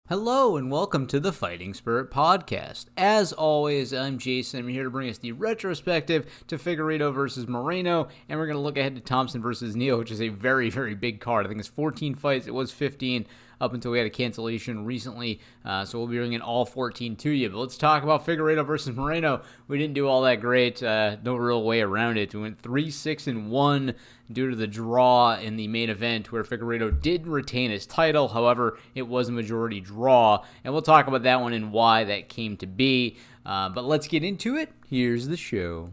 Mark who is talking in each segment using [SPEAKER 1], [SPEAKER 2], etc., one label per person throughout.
[SPEAKER 1] Hello and welcome to the Fighting Spirit Podcast. As always, I'm Jason. I'm here to bring us the retrospective to Figueiredo versus Morono, and we're going to look ahead to Thompson versus Neal, which is a very, very big card. I think it's 14 fights. It was 15 up until we had a cancellation recently, so we'll be bringing all 14 to you. But let's talk about Figueiredo versus Morono. We didn't do all that great. No real way around it. We went 3-6-1 due to the draw in the main event, where Figueiredo did retain his title. However, it was a majority draw, and we'll talk about that one and why that came to be. But let's get into it. Here's the show.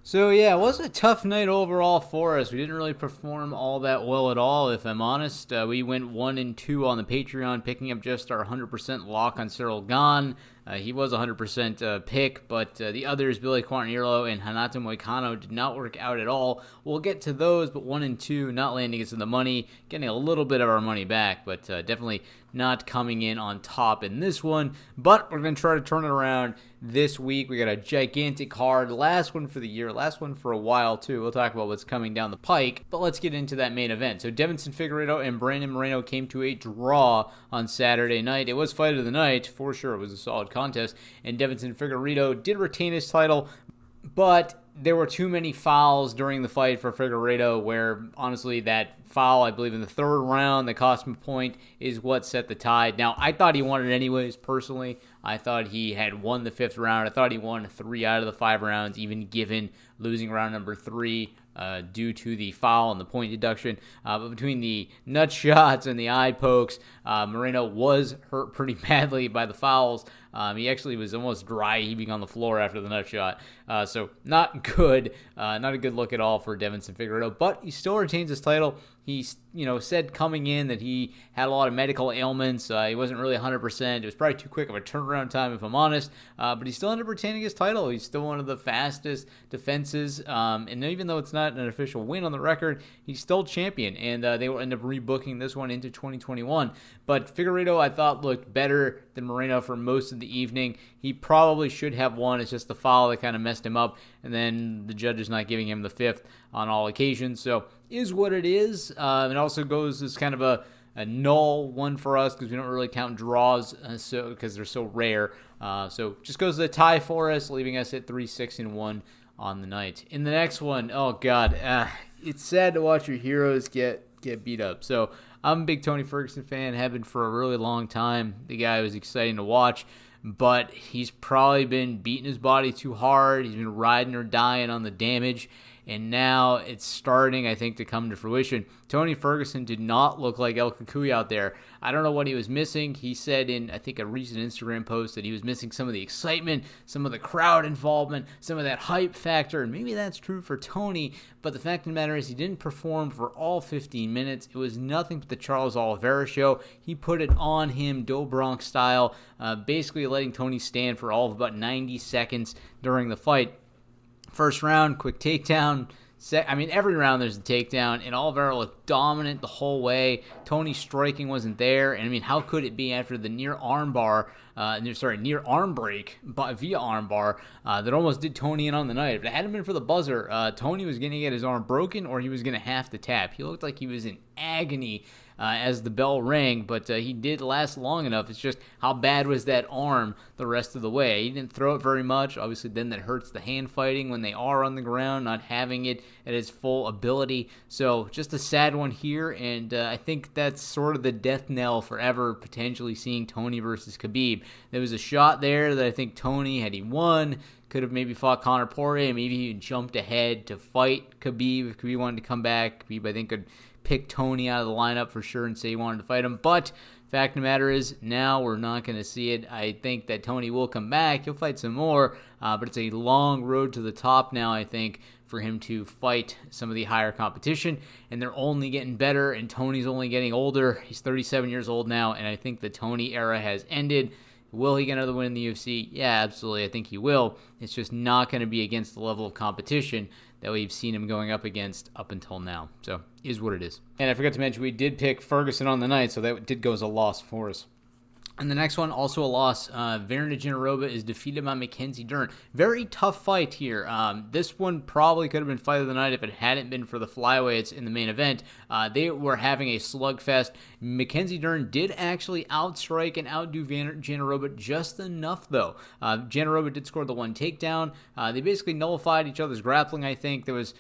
[SPEAKER 1] So yeah, it was a tough night overall for us. We didn't really perform all that well at all, if I'm honest. We went 1-2 on the Patreon, picking up just our 100% lock on Cyril Gane. He was 100% pick, but the others, Billy Quartanillo and Hanato Moicano, did not work out at all. We'll get to those, but 1-2, not landing us in the money, getting a little bit of our money back, but definitely not coming in on top in this one. But we're going to try to turn it around this week. We got a gigantic card, last one for the year, last one for a while too. We'll talk about what's coming down the pike, but let's get into that main event. So Deiveson Figueiredo and Brandon Moreno came to a draw on Saturday night. It was fight of the night, for sure. It was a solid contest, and Deiveson Figueiredo did retain his title, but there were too many fouls during the fight for Figueiredo, where honestly that foul, I believe in the third round, that cost him a point, is what set the tide. Now, I thought he won it anyways, personally. I thought he had won the fifth round. I thought he won 3 out of the 5 rounds, even given losing round number 3 due to the foul and the point deduction. But between the nut shots and the eye pokes, Moreno was hurt pretty badly by the fouls. He actually was almost dry heaving on the floor after the nut shot. So not good. Not a good look at all for Deiveson Figueiredo, but he still retains his title. He, said coming in that he had a lot of medical ailments. He wasn't really 100%. It was probably too quick of a turnaround time, if I'm honest. But he still ended up retaining his title. He's still one of the fastest defenses. And even though it's not an official win on the record, he's still champion. And they will end up rebooking this one into 2021. But Figueiredo, I thought, looked better than Moreno for most of the evening. He probably should have won. It's just the foul that kind of messed him up. And then the judge is not giving him the fifth on all occasions. So is what it is. It also goes as kind of a null one for us because we don't really count draws because they're so rare. So just goes to a tie for us, leaving us at 3-6-1 on the night. In the next one, oh God, it's sad to watch your heroes get beat up. So I'm a big Tony Ferguson fan, have been for a really long time. The guy was exciting to watch, but he's probably been beating his body too hard. He's been riding or dying on the damage, and now it's starting, I think, to come to fruition. Tony Ferguson did not look like El Cucuy out there. I don't know what he was missing. He said in, I think, a recent Instagram post that he was missing some of the excitement, some of the crowd involvement, some of that hype factor, and maybe that's true for Tony, but the fact of the matter is he didn't perform for all 15 minutes. It was nothing but the Charles Oliveira show. He put it on him, Dobronk style, basically letting Tony stand for all of about 90 seconds during the fight. First round, quick takedown. Every round there's a takedown, and Oliveira looked dominant the whole way. Tony's striking wasn't there, and how could it be after the near arm break via arm bar that almost did Tony in on the night? If it hadn't been for the buzzer, Tony was going to get his arm broken, or he was going to have to tap. He looked like he was in agony as the bell rang, but he did last long enough. It's just how bad was that arm the rest of the way? He didn't throw it very much. Obviously, then that hurts the hand fighting when they are on the ground, not having it at its full ability. So just a sad one here, and I think that's sort of the death knell for ever potentially seeing Tony versus Khabib. There was a shot there that I think Tony, had he won, could have maybe fought Conor Poirier. Maybe he jumped ahead to fight Khabib if Khabib wanted to come back. Khabib, I think, could pick Tony out of the lineup for sure and say he wanted to fight him. But fact of the matter is, now we're not going to see it. I think that Tony will come back. He'll fight some more, but it's a long road to the top now, I think, for him to fight some of the higher competition, and they're only getting better, and Tony's only getting older. He's 37 years old now, and I think the Tony era has ended. Will he get another win in the UFC? Yeah, absolutely. I think he will. It's just not going to be against the level of competition that we've seen him going up against up until now. So, is what it is. And I forgot to mention, we did pick Ferguson on the night, so that did go as a loss for us. And the next one, also a loss. Vera Jandiroba is defeated by Mackenzie Dern. Very tough fight here. This one probably could have been fight of the night if it hadn't been for the flyweights in the main event. They were having a slugfest. Mackenzie Dern did actually outstrike and outdo Jandiroba just enough, though. Jandiroba did score the one takedown. They basically nullified each other's grappling, I think. There was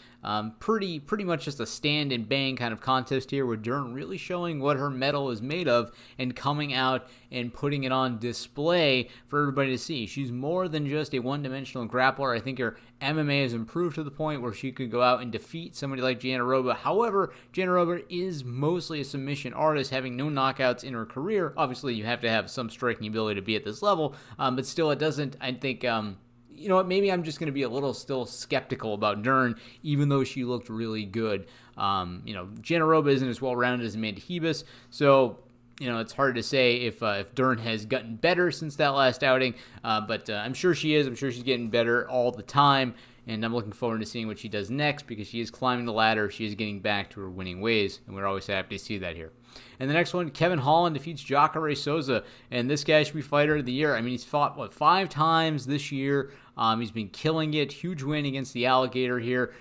[SPEAKER 1] pretty much just a stand and bang kind of contest here, with Dern really showing what her metal is made of and coming out and putting it on display for everybody to see. She's more than just a one-dimensional grappler. I think her MMA has improved to the point where she could go out and defeat somebody like Jandiroba. However, Jandiroba is mostly a submission artist, having no knockouts in her career. Obviously, you have to have some striking ability to be at this level, but still, it doesn't, I think, you know what, maybe I'm just going to be a little still skeptical about Dern, even though she looked really good. Jandiroba isn't as well-rounded as Amanda Hebus, so it's hard to say if Dern has gotten better since that last outing, but I'm sure she is. I'm sure she's getting better all the time, and I'm looking forward to seeing what she does next, because she is climbing the ladder. She is getting back to her winning ways, and we're always happy to see that here. And the next one, Kevin Holland defeats Jacare Souza, and this guy should be fighter of the year. I mean, he's fought, 5 times this year. He's been killing it. Huge win against the Alligator here,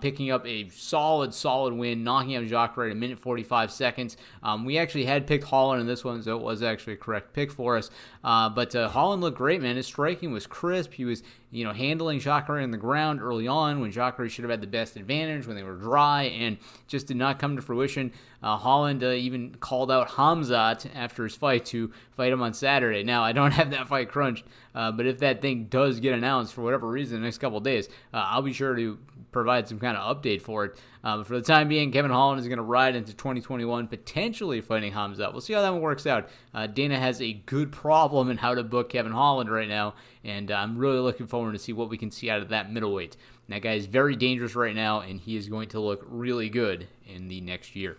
[SPEAKER 1] picking up a solid win, knocking out Jacare at 1:45 seconds. We actually had picked Holland in this one, so it was actually a correct pick for us. But Holland looked great, man. His striking was crisp. He was, handling Jacare on the ground early on when Jacare should have had the best advantage when they were dry, and just did not come to fruition. Holland even called out Hamzat after his fight to fight him on Saturday. Now, I don't have that fight crunched, but if that thing does get announced for whatever reason in the next couple of days, I'll be sure to provide some kind of update for it. But for the time being, Kevin Holland is going to ride into 2021, potentially fighting Hamzat. We'll see how that one works out. Dana has a good problem in how to book Kevin Holland right now, and I'm really looking forward to see what we can see out of that middleweight. And that guy is very dangerous right now, and he is going to look really good in the next year.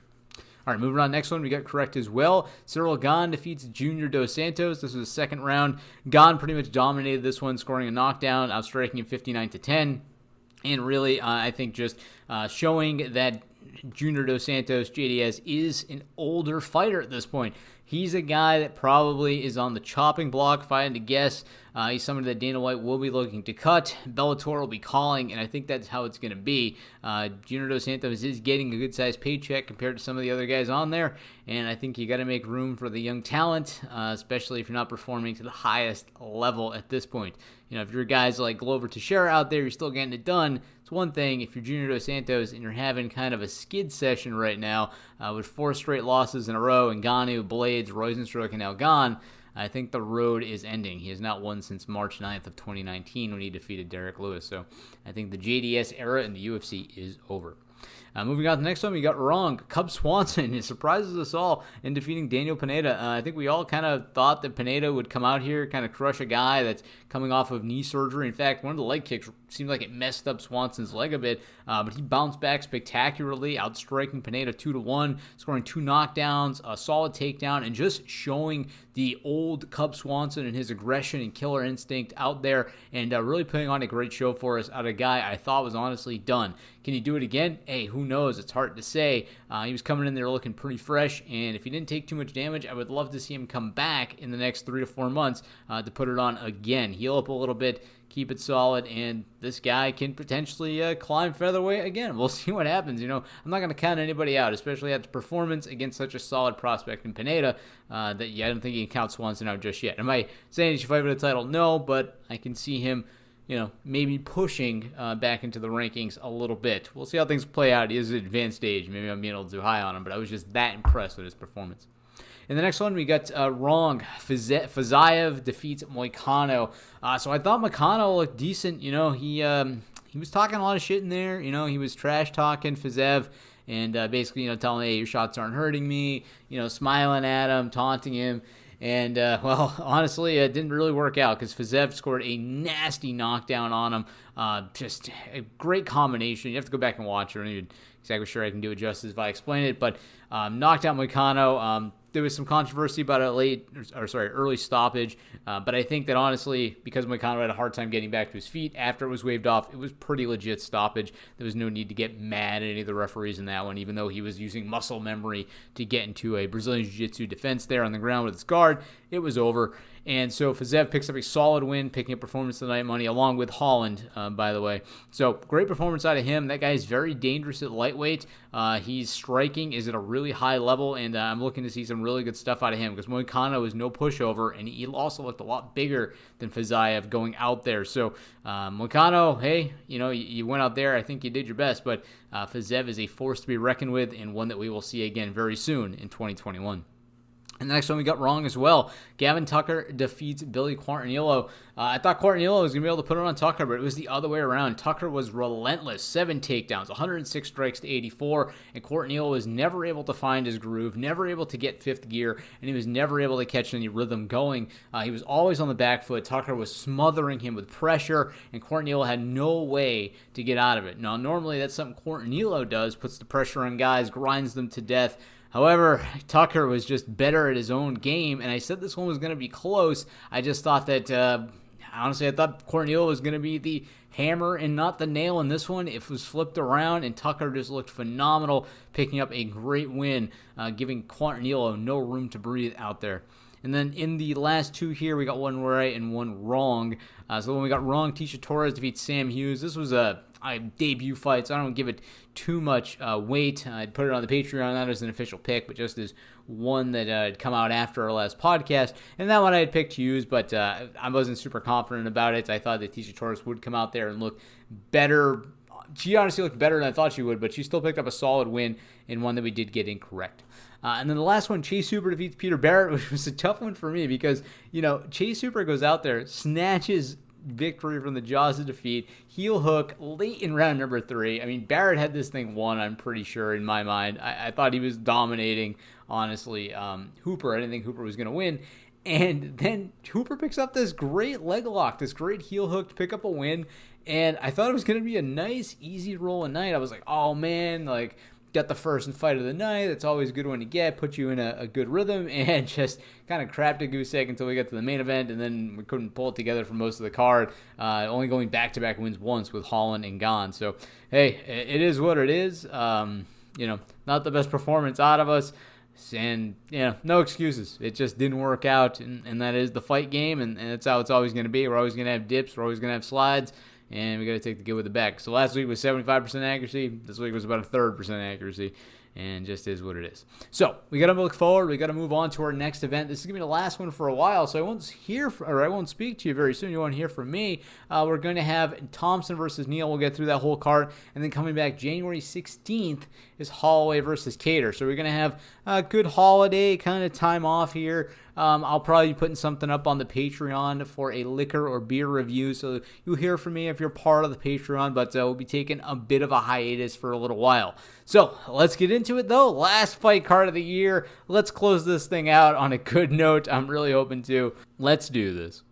[SPEAKER 1] All right, moving on. Next one, we got correct as well. Ciryl Gane defeats Junior Dos Santos. This was the second round. Gane pretty much dominated this one, scoring a knockdown, outstriking him 59-10. And really, I think just showing that Junior Dos Santos, JDS, is an older fighter at this point. He's a guy that probably is on the chopping block, if I had to guess. He's somebody that Dana White will be looking to cut. Bellator will be calling, and I think that's how it's going to be. Junior Dos Santos is getting a good-sized paycheck compared to some of the other guys on there, and I think you got to make room for the young talent, especially if you're not performing to the highest level at this point. If you're guys like Glover Teixeira out there, you're still getting it done. It's one thing. If you're Junior Dos Santos and you're having kind of a skid session right now with 4 straight losses in a row, and Ngannou, Blades, Rosenstruck, and now Gane, I think the road is ending. He has not won since March 9th of 2019 when he defeated Derek Lewis. So I think the JDS era in the UFC is over. Moving on to the next one, we got wrong. Cub Swanson, it surprises us all in defeating Daniel Pineda. I think we all kind of thought that Pineda would come out here, kind of crush a guy that's coming off of knee surgery. In fact, one of the leg kicks seemed like it messed up Swanson's leg a bit, but he bounced back spectacularly, outstriking Pineda 2-1, scoring 2 knockdowns, a solid takedown, and just showing the old Cub Swanson and his aggression and killer instinct out there, and really putting on a great show for us out of a guy I thought was honestly done. Can he do it again? Hey, who knows? It's hard to say. He was coming in there looking pretty fresh, and if he didn't take too much damage, I would love to see him come back in the next 3 to 4 months to put it on again. Heal up a little bit, keep it solid, and this guy can potentially climb featherweight again. We'll see what happens. I'm not going to count anybody out, especially after performance against such a solid prospect in Pineda, I don't think you can count Swanson out just yet. Am I saying he should fight for the title? No, but I can see him maybe pushing back into the rankings a little bit. We'll see how things play out. He is at advanced age. Maybe I'm being a little too high on him, but I was just that impressed with his performance. In the next one, we got wrong. Fiziev defeats Moicano. So I thought Moicano looked decent. He was talking a lot of shit in there. He was trash-talking Fiziev and basically, telling him, hey, your shots aren't hurting me, smiling at him, taunting him. And, honestly, it didn't really work out because Fiziev scored a nasty knockdown on him. Just a great combination. You have to go back and watch it. I'm not even exactly sure I can do it justice if I explain it. But knocked out Moicano. there was some controversy about a early stoppage, but I think that honestly, because Moicano had a hard time getting back to his feet after it was waved off, it was pretty legit stoppage. There was no need to get mad at any of the referees in that one, even though he was using muscle memory to get into a Brazilian Jiu-Jitsu defense there on the ground with his guard. It was over. And so Fiziev picks up a solid win, picking up Performance of the Night money, along with Holland, by the way. So great performance out of him. That guy is very dangerous at lightweight. He's striking is at a really high level, and I'm looking to see some really good stuff out of him because Moicano is no pushover, and he also looked a lot bigger than Fiziev going out there. So Moicano, hey, you went out there. I think you did your best, but Fiziev is a force to be reckoned with and one that we will see again very soon in 2021. And the next one we got wrong as well. Gavin Tucker defeats Billy Quartanillo. I thought Quartanillo was going to be able to put it on Tucker, but it was the other way around. Tucker was relentless. 7 takedowns, 106 strikes to 84, and Quartanillo was never able to find his groove, never able to get fifth gear, and he was never able to catch any rhythm going. He was always on the back foot. Tucker was smothering him with pressure, and Quartanillo had no way to get out of it. Now, normally that's something Quartanillo does, puts the pressure on guys, grinds them to death. However, Tucker was just better at his own game, and I said this one was going to be close. I just thought that, honestly, I thought Quartanillo was going to be the hammer and not the nail in this one. It was flipped around, and Tucker just looked phenomenal, picking up a great win, giving Quartanillo no room to breathe out there. And then in the last two here, we got one right and one wrong. So when we got wrong, Tecia Torres defeats Sam Hughes. This was a debut fight, so I don't give it too much weight. I'd put it on the Patreon, not as an official pick, but just as one that had come out after our last podcast. And that one I had picked Hughes, but I wasn't super confident about it. I thought that Tecia Torres would come out there and look better. She honestly looked better than I thought she would, but she still picked up a solid win and one that we did get incorrect. And then the last one, Chase Hooper defeats Peter Barrett, which was a tough one for me because, Chase Hooper goes out there, snatches victory from the jaws of defeat, heel hook late in round number 3. I mean, Barrett had this thing won, I'm pretty sure, in my mind. I thought he was dominating, honestly, Hooper. I didn't think Hooper was going to win. And then Hooper picks up this great leg lock, this great heel hook to pick up a win. And I thought it was going to be a nice, easy roll of night. I was like, oh, man, got the first fight of the night. That's always a good one to get, put you in a good rhythm, and just kind of crapped a goose egg until we got to the main event, and then we couldn't pull it together for most of the card, only going back-to-back wins once with Holland and Gahn. So, hey, it is what it is. Not the best performance out of us, and, no excuses. It just didn't work out, and that is the fight game, and that's how it's always going to be. We're always going to have dips. We're always going to have slides. And we got to take the good with the bad. So last week was 75% accuracy. This week was about a 3rd% accuracy. And just is what it is. So we got to look forward. We got to move on to our next event. This is gonna be the last one for a while, so I won't speak to you very soon. You won't hear from me. We're going to have Thompson versus Neal. We'll get through that whole card, and then coming back January 16th is Holloway versus Cater. So we're going to have a good holiday kind of time off here. I'll probably be putting something up on the Patreon for a liquor or beer review, so you'll hear from me if you're part of the Patreon, but we'll be taking a bit of a hiatus for a little while. So let's get into it, though. Last fight card of the year. Let's close this thing out on a good note. I'm really hoping to. Let's do this.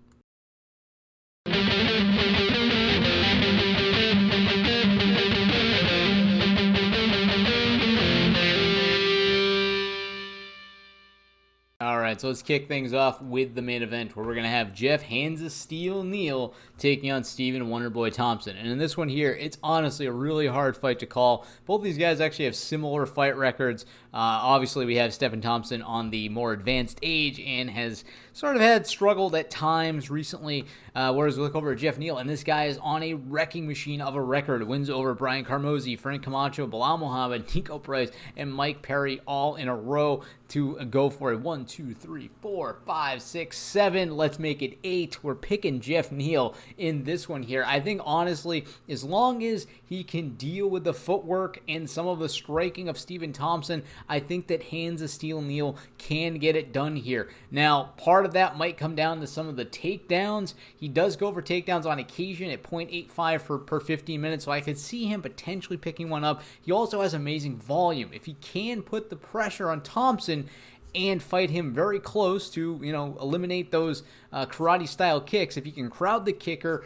[SPEAKER 1] All right, so let's kick things off with the main event where we're going to have Jeff Hands of Steel Neal taking on Steven Wonderboy Thompson. And in this one here, it's honestly a really hard fight to call. Both these guys actually have similar fight records. Obviously, we have Stefan Thompson on the more advanced age and has sort of had struggled at times recently, whereas we look over at Jeff Neal, and this guy is on a wrecking machine of a record. Wins over Brian Carmozzi, Frank Camacho, Bilal Muhammad, Nico Price, and Mike Perry all in a row to go for a 1, 2, 3, 4, 5, 6, 7. Let's make it 8. We're picking Jeff Neal in this one here. I think, honestly, as long as he can deal with the footwork and some of the striking of Stephen Thompson, I think that Hands of Steel Neal can get it done here. Now, part of that might come down to some of the takedowns. He does go for takedowns on occasion at 0.85 per 15 minutes, so I could see him potentially picking one up. He also has amazing volume. If he can put the pressure on Thompson and fight him very close to, eliminate those karate-style kicks. If he can crowd the kicker,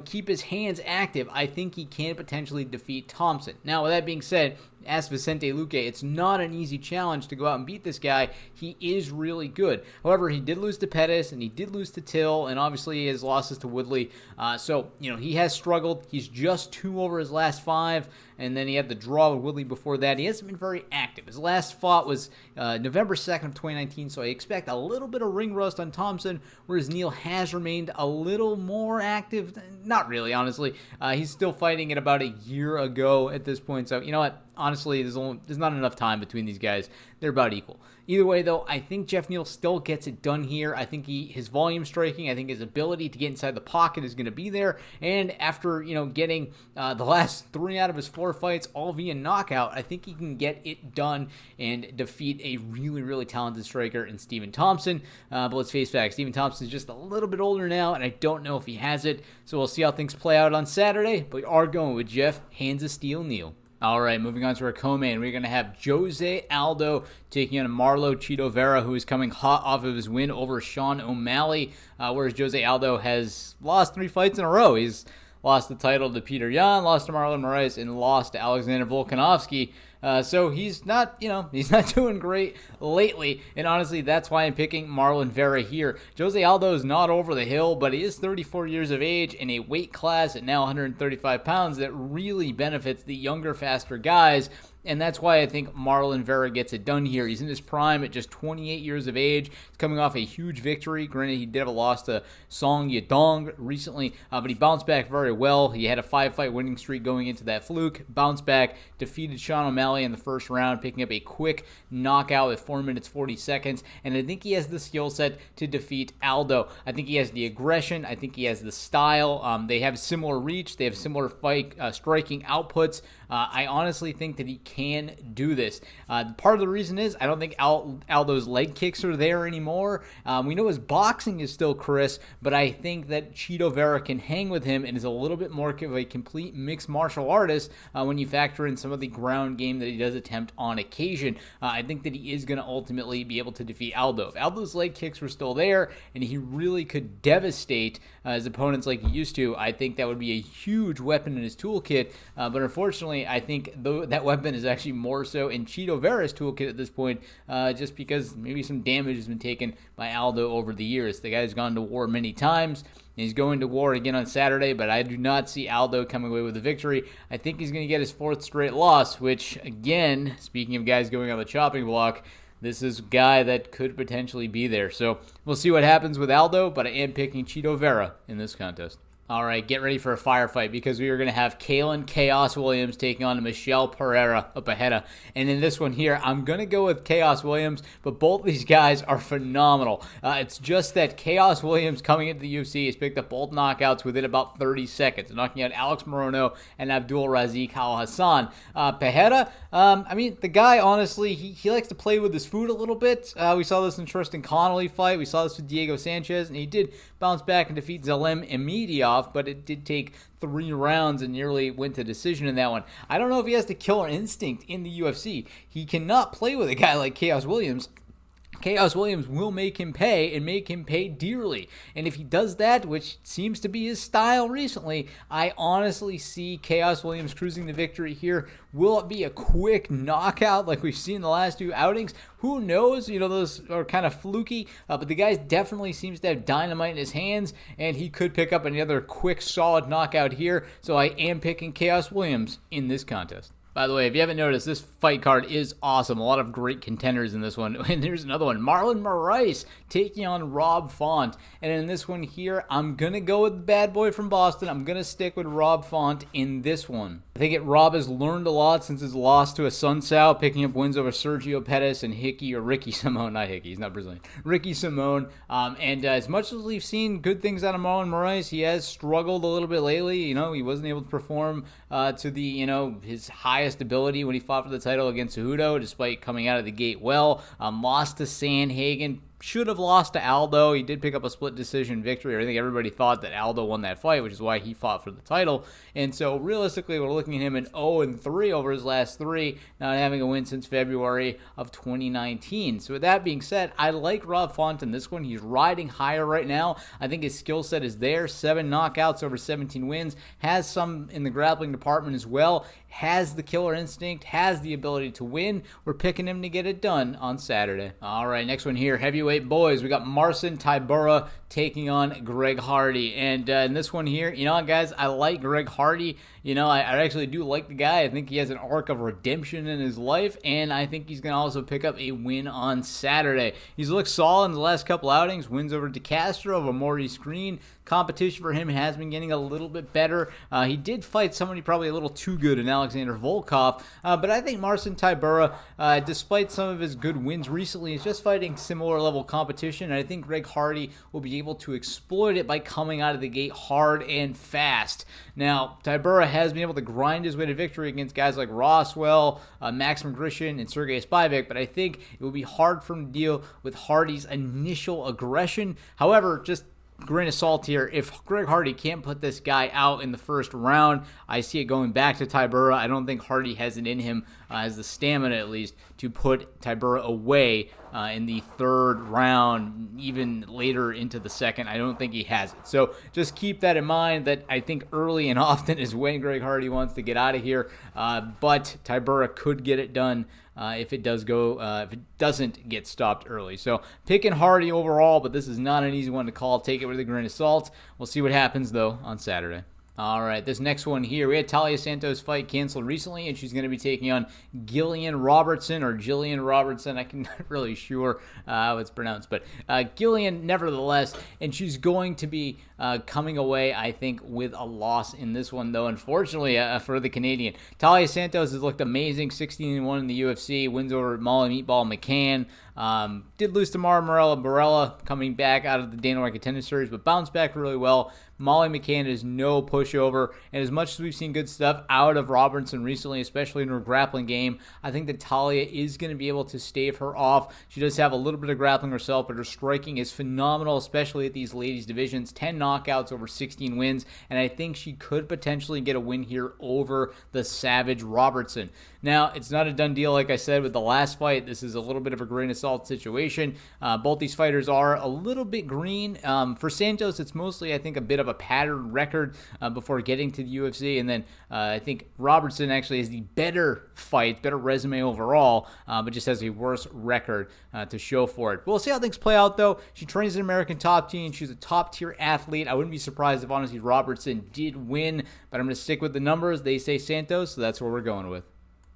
[SPEAKER 1] keep his hands active, I think he can potentially defeat Thompson. Now, with that being said, asked Vicente Luque, it's not an easy challenge to go out and beat this guy. He is really good. However, he did lose to Pettis, and he did lose to Till, and obviously his losses to Woodley. So, he has struggled. He's just 2 over his last 5, and then he had the draw with Woodley before that. He hasn't been very active. His last fight was November 2nd of 2019, so I expect a little bit of ring rust on Thompson, whereas Neal has remained a little more active. Not really, honestly. He's still fighting at about a year ago at this point, so you know what? Honestly, there's not enough time between these guys. They're about equal. Either way, though, I think Jeff Neal still gets it done here. I think his volume striking, I think his ability to get inside the pocket is going to be there. And after, getting the last 3 out of his 4 fights all via knockout, I think he can get it done and defeat a really, really talented striker in Stephen Thompson. But let's face facts, Stephen Thompson is just a little bit older now, and I don't know if he has it. So we'll see how things play out on Saturday. But we are going with Jeff Hands of Steel Neal. All right, moving on to our co-main, we're going to have Jose Aldo taking on Marlo Vera, who is coming hot off of his win over Sean O'Malley, whereas Jose Aldo has lost 3 fights in a row. He's lost the title to Peter Yan, lost to Marlon Moraes, and lost to Alexander Volkanovski. So he's not doing great lately, and honestly, that's why I'm picking Marlon Vera here. Jose Aldo is not over the hill, but he is 34 years of age in a weight class at now 135 pounds that really benefits the younger, faster guys. And that's why I think Marlon Vera gets it done here. He's in his prime at just 28 years of age. He's coming off a huge victory. Granted, he did have a loss to Song Yadong recently, but he bounced back very well. He had a 5-fight winning streak going into that fluke. Bounced back, defeated Sean O'Malley in the first round, picking up a quick knockout at 4 minutes 40 seconds. And I think he has the skill set to defeat Aldo. I think he has the aggression. I think he has the style. They have similar reach. They have similar fight striking outputs. I honestly think that he can do this. Part of the reason is I don't think Aldo's leg kicks are there anymore. We know his boxing is still crisp, but I think that Chito Vera can hang with him and is a little bit more of a complete mixed martial artist when you factor in some of the ground game that he does attempt on occasion. I think that he is going to ultimately be able to defeat Aldo. If Aldo's leg kicks were still there and he really could devastate his opponents like he used to, I think that would be a huge weapon in his toolkit. But unfortunately, I think that weapon is actually more so in Chito Vera's toolkit at this point, just because maybe some damage has been taken by Aldo over the years. The guy's gone to war many times. He's going to war again on Saturday, but I do not see Aldo coming away with a victory. I think he's going to get his 4th straight loss, which, again, speaking of guys going on the chopping block, this is a guy that could potentially be there. So we'll see what happens with Aldo, but I am picking Chito Vera in this contest. All right, get ready for a firefight because we are going to have Kaylin Chaos Williams taking on Michelle Pereira up ahead. And in this one here, I'm going to go with Chaos Williams, but both these guys are phenomenal. It's just that Chaos Williams coming into the UFC has picked up both knockouts within about 30 seconds, knocking out Alex Morono and Abdul Razik Al Hassan. Pereira, the guy, honestly, he likes to play with his food a little bit. We saw this in Tristan Connolly fight. We saw this with Diego Sanchez, and he did bounce back and defeat Zalem Emediov, but it did take 3 rounds and nearly went to decision in that one. I don't know if he has the killer instinct in the UFC. He cannot play with a guy like Chaos Williams. Chaos Williams will make him pay and make him pay dearly. And if he does that, which seems to be his style recently, I honestly see Chaos Williams cruising the victory here. Will it be a quick knockout like we've seen the last 2 outings? Who knows? Those are kind of fluky, but the guy definitely seems to have dynamite in his hands, and he could pick up another quick, solid knockout here. So I am picking Chaos Williams in this contest. By the way, if you haven't noticed, this fight card is awesome. A lot of great contenders in this one. And there's another one. Marlon Moraes taking on Rob Font. And in this one here, I'm going to go with the bad boy from Boston. I'm going to stick with Rob Font in this one. I think Rob has learned a lot since his loss to Assunção, picking up wins over Sergio Pettis and Ricky Simone. Not Hickey, he's not Brazilian. Ricky Simone. And as much as we've seen good things out of Marlon Moraes, he has struggled a little bit lately. He wasn't able to perform to the, his highest ability when he fought for the title against Cejudo, despite coming out of the gate well. Lost to Sanhagen should have lost to Aldo. He did pick up a split decision victory. I think everybody thought that Aldo won that fight, which is why he fought for the title. And so realistically, we're looking at him in 0-3 over his last 3, not having a win since February of 2019. So with that being said, I like Rob Font in this one. He's riding higher right now. I think his skill set is there. 7 knockouts over 17 wins. Has some in the grappling department as well. Has the killer instinct. Has the ability to win. We're picking him to get it done on Saturday. All right, next one here. Heavyweight boys. We got Marcin Tybura taking on Greg Hardy. And in this one here, you know what, guys? I like Greg Hardy. You know, I actually do like the guy. I think he has an arc of redemption in his life, and I think he's going to also pick up a win on Saturday. He's looked solid in the last couple outings. Wins over DeCastro, over Maurice Green. Competition for him has been getting a little bit better. He did fight somebody probably a little too good in Alexander Volkov, but I think Marcin Tybura, despite some of his good wins recently, is just fighting similar level competition, and I think Greg Hardy will be able to exploit it by coming out of the gate hard and fast. Now, Tybura has been able to grind his way to victory against guys like Roswell, Max Grishin, and Sergey Spivak, but I think it will be hard for him to deal with Hardy's initial aggression. However, just grain of salt here, if Greg Hardy can't put this guy out in the first round, I see it going back to Tybura. I don't think Hardy has it in him, has the stamina at least, to put Tybura away in the third round, even later into the second. I don't think he has it. So just keep that in mind, that I think early and often is when Greg Hardy wants to get out of here, but Tybura could get it done if it doesn't get stopped early. So picking Hardy overall, but this is not an easy one to call. Take it with a grain of salt. We'll see what happens, though, on Saturday. All right, this next one here, we had Talia Santos' fight canceled recently, and she's going to be taking on Gillian Robertson, or Gillian Robertson. I'm not really sure how it's pronounced, but Gillian nevertheless, and she's going to be coming away, I think, with a loss in this one, though, unfortunately, for the Canadian. Talia Santos has looked amazing, 16-1 in the UFC, wins over Molly Meatball McCann. Did lose to Mara Barella coming back out of the Dana White Contender Series, but bounced back really well. Molly McCann is no pushover, and as much as we've seen good stuff out of Robertson recently, especially in her grappling game, I think that Talia is going to be able to stave her off. She does have a little bit of grappling herself, but her striking is phenomenal, especially at these ladies divisions. 10 knockouts over 16 wins, and I think she could potentially get a win here over the Savage Robertson. Now, it's not a done deal, like I said, with the last fight. This is a little bit of a grain of salt situation. Both these fighters are a little bit green. For Santos, it's mostly, I think, a bit of a pattern record before getting to the UFC. And then I think Robertson actually has the better fight, better resume overall, but just has a worse record to show for it. We'll see how things play out, though. She trains an American top team. She's a top-tier athlete. I wouldn't be surprised if, honestly, Robertson did win, but I'm going to stick with the numbers. They say Santos, so that's where we're going with.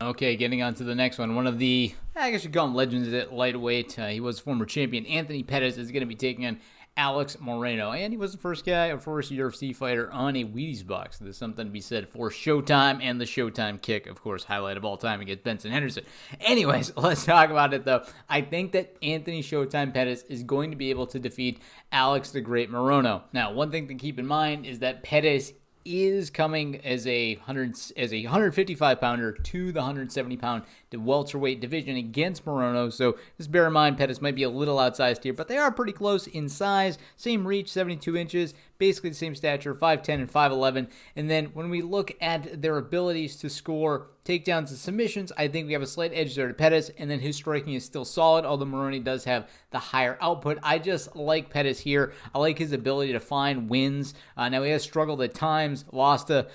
[SPEAKER 1] Okay, getting on to the next one. One of the, I guess you call him legends at lightweight. He was former champion. Anthony Pettis is going to be taking on Alex Morono. And he was the first UFC fighter on a Wheaties box. There's something to be said for Showtime and the Showtime kick, of course, highlight of all time against Benson Henderson. Anyways, let's talk about it, though. I think that Anthony Showtime Pettis is going to be able to defeat Alex the Great Morono. Now, one thing to keep in mind is that Pettis is coming as a 155 pounder to the 170 pound welterweight division against Morono. So just bear in mind, Pettis might be a little outsized here, but they are pretty close in size. Same reach, 72 inches, basically the same stature, 5'10 and 5'11. And then when we look at their abilities to score takedowns and submissions, I think we have a slight edge there to Pettis, and then his striking is still solid, although Morono does have the higher output. I just like Pettis here. I like his ability to find wins. Now, he has struggled at times, lost to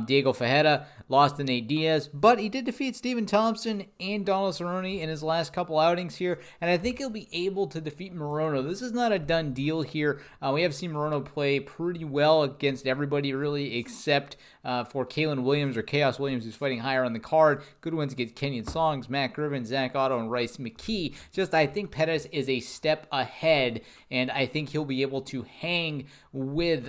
[SPEAKER 1] Diego Fajeda, lost to Nate Diaz, but he did defeat Stephen Thompson and Donald Cerrone in his last couple outings here, and I think he'll be able to defeat Morono. This is not a done deal here. We have seen Morono play pretty well against everybody, really, except for Kalen Williams, or Chaos Williams, who's fighting higher on the card. Good wins against Kenyon Songs, Matt Griffin, Zach Otto, and Rice McKee. Just, I think Pettis is a step ahead, and I think he'll be able to hang with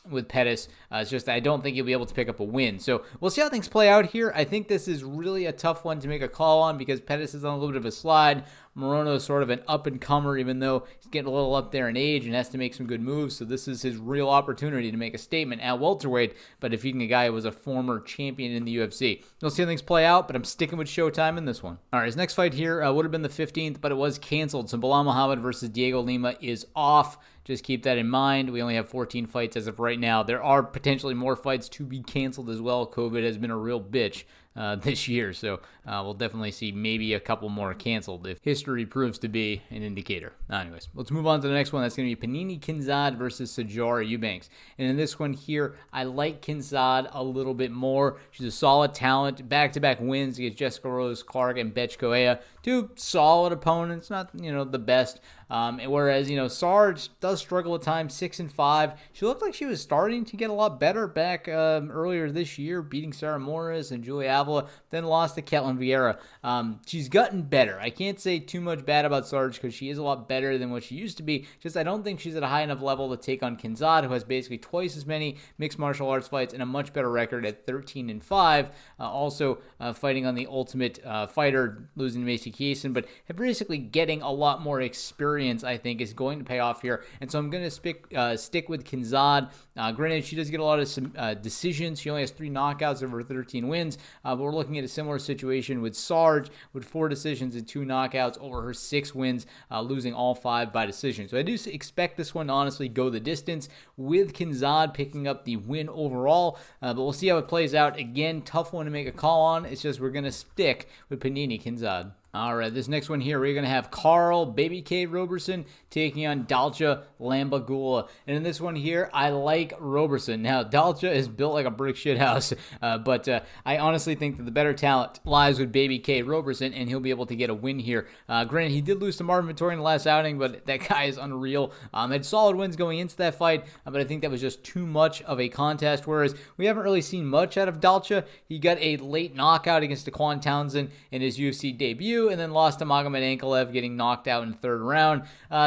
[SPEAKER 1] with Pettis. It's just I don't think he'll be able to pick up a win. So we'll see how things play out here. I think this is really a tough one to make a call on because Pettis is on a little bit of a slide. Morono is sort of an up-and-comer, even though he's getting a little up there in age and has to make some good moves. So this is his real opportunity to make a statement at welterweight, but defeating a guy who was a former champion in the UFC. We'll see how things play out, but I'm sticking with Showtime in this one. All right, his next fight here would have been the 15th, but it was canceled. So Bilal Muhammad versus Diego Lima is off. Just keep that in mind. We only have 14 fights as of right now. There are potentially more fights to be canceled as well. COVID has been a real bitch this year, so we'll definitely see maybe a couple more canceled if history proves to be an indicator. Anyways, let's move on to the next one. That's going to be Panini Kinzad versus Sijara Eubanks. And in this one here, I like Kinzad a little bit more. She's a solid talent. Back-to-back wins against Jessica Rose Clark and Betch Correa. Two solid opponents, not the best. Whereas Sarge does struggle at times, 6-5. She looked like she was starting to get a lot better back earlier this year, beating Sarah Morris and Julia Avila, then lost to Ketlin Vieira. She's gotten better. I can't say too much bad about Sarge because she is a lot better than what she used to be. Just I don't think she's at a high enough level to take on Kinzad, who has basically twice as many mixed martial arts fights and a much better record at 13-5. Also fighting on the Ultimate Fighter, losing to Macy Kieson, but basically getting a lot more experience, I think, is going to pay off here. And so I'm going to stick with Kinzad. Granted, she does get a lot of decisions. She only has 3 knockouts over 13 wins, but we're looking at a similar situation with Sarge with 4 decisions and 2 knockouts over her 6 wins, losing all 5 by decision. So I do expect this one to honestly go the distance with Kinzad picking up the win overall, but we'll see how it plays out. Again, tough one to make a call on. It's just we're going to stick with Panini Kinzad. All right, this next one here, we're going to have Carl Baby K Robertson taking on Dalcha Lambagula. And in this one here, I like Robertson. Now, Dalcha is built like a brick shit house, but I honestly think that the better talent lies with Baby K Robertson, and he'll be able to get a win here. Granted, he did lose to Marvin Vettori in the last outing, but that guy is unreal. Had solid wins going into that fight, but I think that was just too much of a contest, whereas we haven't really seen much out of Dalcha. He got a late knockout against Daquan Townsend in his UFC debut, and then lost to Magomed Ankalaev, getting knocked out in the 3rd round.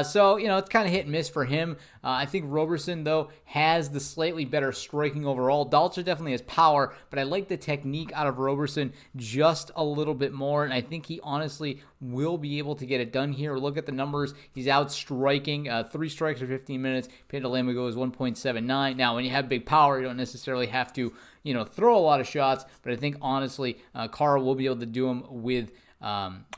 [SPEAKER 1] So, it's kind of hit and miss for him. I think Robertson, though, has the slightly better striking overall. Dalcha definitely has power, but I like the technique out of Robertson just a little bit more, and I think he honestly will be able to get it done here. Look at the numbers. He's out striking, 3 strikes for 15 minutes. Panda Lamago is 1.79. Now, when you have big power, you don't necessarily have to, throw a lot of shots, but I think, honestly, Carl will be able to do him with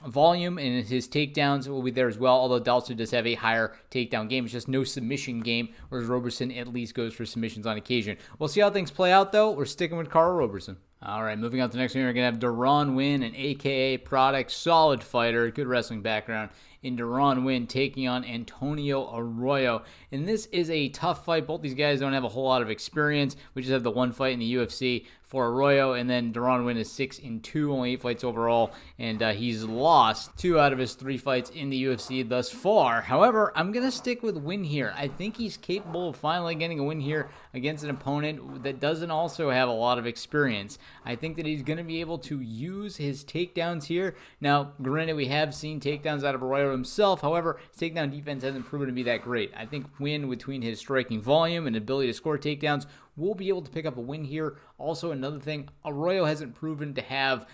[SPEAKER 1] volume, and his takedowns will be there as well, although Dalton does have a higher takedown game. It's just no submission game, whereas Robertson at least goes for submissions on occasion. We'll see how things play out, though. We're sticking with Carl Robertson. All right, moving on to the next one, we're going to have Duran Win, an AKA product, solid fighter, good wrestling background, in Duran Win taking on Antonio Arroyo. And this is a tough fight. Both these guys don't have a whole lot of experience. We just have the one fight in the UFC for Arroyo, and then Duran Win is 6-2, only 8 fights overall, and he's lost 2 out of his 3 fights in the UFC thus far. However, I'm going to stick with Win here. I think he's capable of finally getting a win here against an opponent that doesn't also have a lot of experience. I think that he's going to be able to use his takedowns here. Now, granted, we have seen takedowns out of Arroyo himself. However, his takedown defense hasn't proven to be that great. I think Win, between his striking volume and ability to score takedowns, will be able to pick up a win here. Also, another thing, Arroyo hasn't proven to have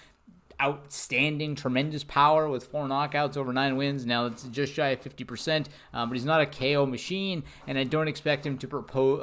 [SPEAKER 1] outstanding, tremendous power with 4 knockouts over 9 wins. Now, it's just shy of 50%, but he's not a KO machine, and I don't expect him to pose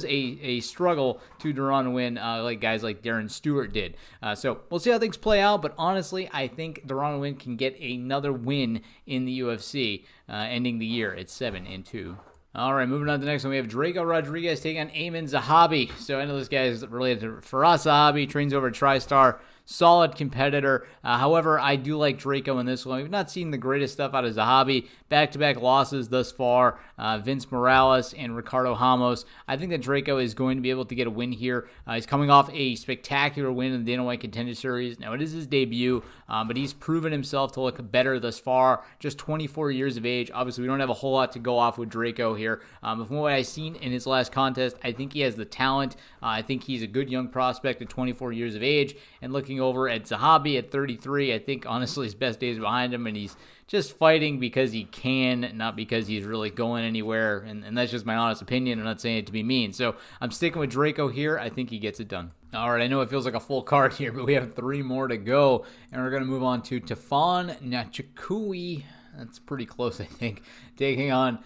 [SPEAKER 1] a struggle to Duran Win like guys like Darren Stewart did. So we'll see how things play out, but honestly, I think Duran Win can get another win in the UFC, ending the year at 7-2. All right, moving on to the next one, we have Draco Rodriguez taking on Amin Zahabi. So I know this guy is related to Faraz Zahabi, trains over at TriStar. Solid competitor. However, I do like Draco in this one. We've not seen the greatest stuff out of Zahabi. Back-to-back losses thus far. Vince Morales and Ricardo Ramos. I think that Draco is going to be able to get a win here. He's coming off a spectacular win in the Dana White Contender Series. Now, it is his debut, but he's proven himself to look better thus far. Just 24 years of age. Obviously, we don't have a whole lot to go off with Draco here. But from what I've seen in his last contest, I think he has the talent. I think he's a good young prospect at 24 years of age. And looking looking over at Zahabi at 33. I think, honestly, his best days are behind him, and he's just fighting because he can, not because he's really going anywhere, and that's just my honest opinion. I'm not saying it to be mean. So I'm sticking with Draco here. I think he gets it done. All right, I know it feels like a full card here, but we have 3 more to go, and we're going to move on to Stefan Nachakui. That's pretty close, I think, taking on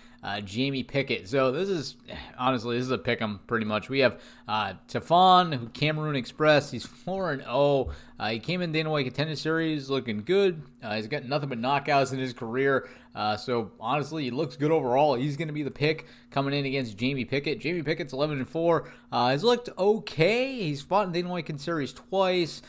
[SPEAKER 1] Jamie Pickett. So this is, honestly, this is a pick'em pretty much. We have Stefan, Cameroon Express. He's 4-0. He came in Dana White Contender Series looking good. He's got nothing but knockouts in his career. So honestly, he looks good overall. He's going to be the pick coming in against Jamie Pickett. Jamie Pickett's 11-4. He's looked okay. He's fought in Dana White Contender Series twice.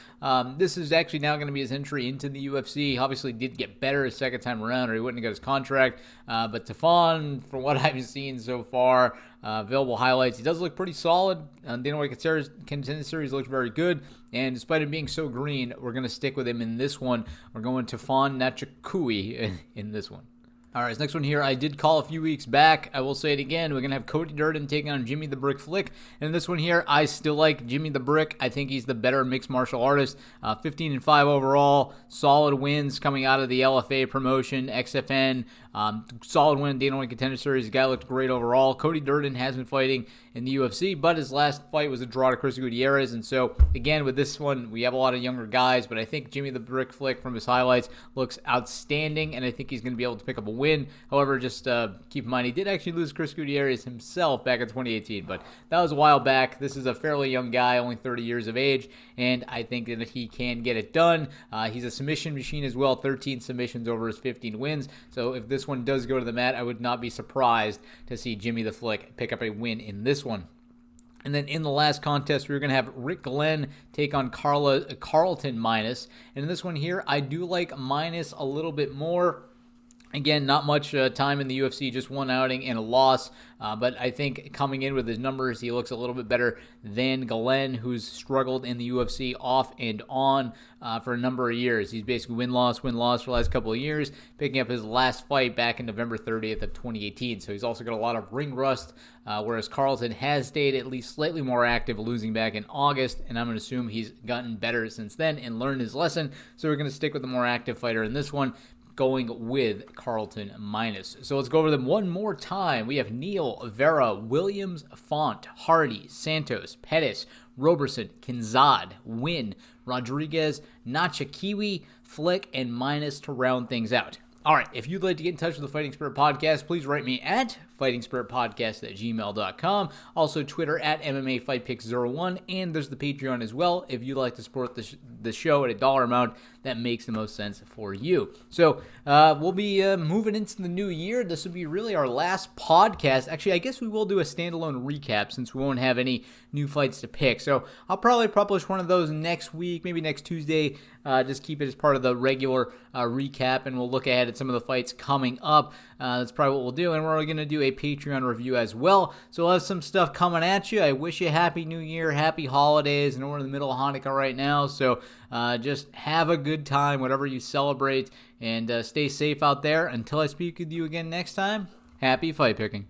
[SPEAKER 1] This is actually now going to be his entry into the UFC. Obviously, did get better his second time around, or he wouldn't have got his contract. But Stefan, from what I've seen so far, available highlights, he does look pretty solid. Dana White Contender Series looks very good. And despite him being so green, we're going to stick with him in this one. We're going to Stefan Nachakui in this one. All right, this next one here I did call a few weeks back. I will say it again. We're going to have Cody Durden taking on Jimmy the Brick Flick. And this one here, I still like Jimmy the Brick. I think he's the better mixed martial artist. 15-5 overall. Solid wins coming out of the LFA promotion, XFN. Solid win, Dana White Contender Series. The guy looked great overall. Cody Durden has been fighting in the UFC, but his last fight was a draw to Chris Gutierrez. And so, again, with this one, we have a lot of younger guys, but I think Jimmy the Brick Flick from his highlights looks outstanding, and I think he's going to be able to pick up a win. However, just keep in mind, he did actually lose Chris Gutierrez himself back in 2018, but that was a while back. This is a fairly young guy, only 30 years of age, and I think that he can get it done. He's a submission machine as well, 13 submissions over his 15 wins. So if this one does go to the mat, I would not be surprised to see Jimmy the Flick pick up a win in this one. And then in the last contest, we're going to have Rick Glenn take on Carlton minus. And in this one here, I do like minus a little bit more. Again, not much time in the UFC, just one outing and a loss. But I think coming in with his numbers, he looks a little bit better than Glenn, who's struggled in the UFC off and on for a number of years. He's basically win-loss for the last couple of years, picking up his last fight back in November 30th of 2018. So he's also got a lot of ring rust, whereas Carlson has stayed at least slightly more active, losing back in August. And I'm going to assume he's gotten better since then and learned his lesson. So we're going to stick with the more active fighter in this one, going with Carlton minus. So let's go over them one more time. We have Neal, Vera, Williams, Font, Hardy, Santos, Pettis, Robertson, Kinzad, Wynn, Rodriguez, Nachakiwi, Flick, and minus to round things out. All right, if you'd like to get in touch with the Fighting Spirit Podcast, please write me at fightingspiritpodcast@gmail.com. Also, Twitter at MMAFightPicks01, and there's the Patreon as well if you'd like to support the show at a dollar amount that makes the most sense for you. So we'll be moving into the new year. This will be really our last podcast. Actually, I guess we will do a standalone recap since we won't have any new fights to pick. So I'll probably publish one of those next week, maybe next Tuesday. Just keep it as part of the regular recap, and we'll look ahead at some of the fights coming up. That's probably what we'll do, and we're going to do a Patreon review as well. So we'll have some stuff coming at you. I wish you a happy new year, happy holidays. I know we're in the middle of Hanukkah right now, so just have a good time, whatever you celebrate, and stay safe out there. Until I speak with you again next time, happy fight picking.